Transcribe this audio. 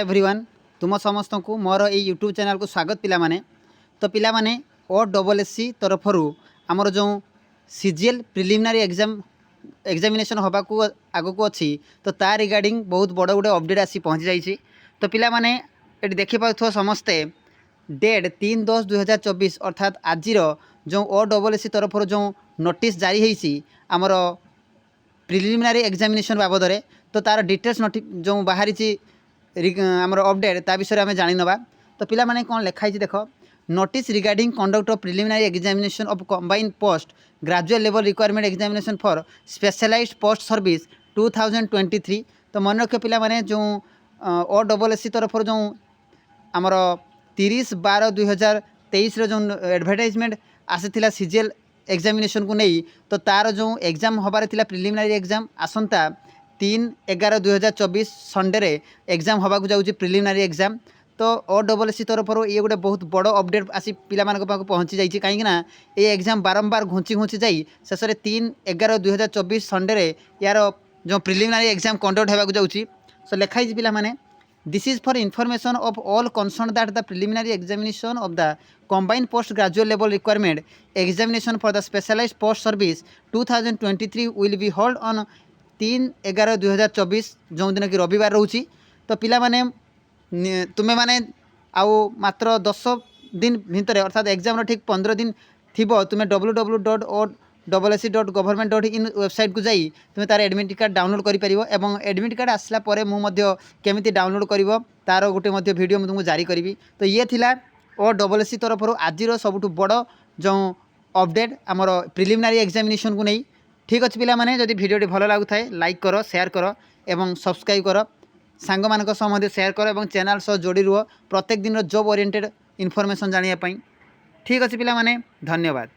Everyone तुम समस्त को मोर ये यूट्यूब चैनल को स्वागत पिला माने। तो पिला माने OSSC तरफ आमर जो सीजीएल प्रिलिमिनारी एग्जामिनेशन हवा को आग को अच्छी तो ता रिगार्डिंग बहुत बड़ गोटे अपडेट आसी पहुँची जाइए। तो पिला माने ये देखिपे समस्ते डेट 3/10/2024 अर्थात आज जो OSSC तरफ जो नोटिस जारी होती आमर प्रिलिमिनारी एग्जामिनेशन बाबद में तो तार डिटेल्स जो बाहरी आमर अपडेट ता विषय में जानी नवा। तो पिला माने कौन लिखाई देख notice regarding conduct of preliminary examination of combined post graduate level requirement examination for specialised post service 2023। तो मन रख पिला माने जो OSSC तरफ जो आमर 30/12/2023 जो एडवर्टाइजमेंट आसाला सीजीएल एग्जामिनेशन को नहीं तो तार जो एग्जाम हबार थिला प्रिलिमिनरी एग्जाम आसंता 3/11/2024 संडे एग्जाम हवा जाऊँगी प्रिलिमिनरी एग्जाम। तो OSSC तरफ ये गोटे बहुत बड़ अपडेट आसी पिला पहुँची जाइए कहीं ये एग्जाम बारंबार घुंची घुंची जाई शेष में 3/11/2024 संडे यार जो प्रिलिमिनरी एग्जाम कंडक्ट होगा जाऊँगी। सो लिखाई पिला माने this is for information of all concern that the preliminary examination of the combined post graduate level requirement examination for the specialized post service 2023 will be held on 3/11/2024 जो दिन कि रविवार रोची। तो पिला माने तुम्हें माने आउ मात्र 10 दिन भितर अर्थात एग्जाम ठीक 15 दिन थी तुम्हें www.ossc.government.in वेबसाइट को जाई तुम्हें तार एडमिट कार्ड डाउनलोड कर एडमिट कार्ड आसला परे मुझे केमी डाउनलोड कर तार गोटे वीडियो तुमको जारी करी। तो ये थिला OSSC तरफ आज सबुठ बड़ जो अपडेट आमर प्रिलिमिनरी एग्जामिनेशन को नहीं। ठीक अच्छे पिला माने जदि वीडियो भल लगुता है लाइक कर शेयर कर एवं सब्सक्राइब कर सांग मान शेयर कर और चैनल सह जोड़ी रुह प्रत्येक दिन जॉब ओरिएंटेड इनफॉरमेशन जानापी। ठीक अच्छे पिला माने धन्यवाद।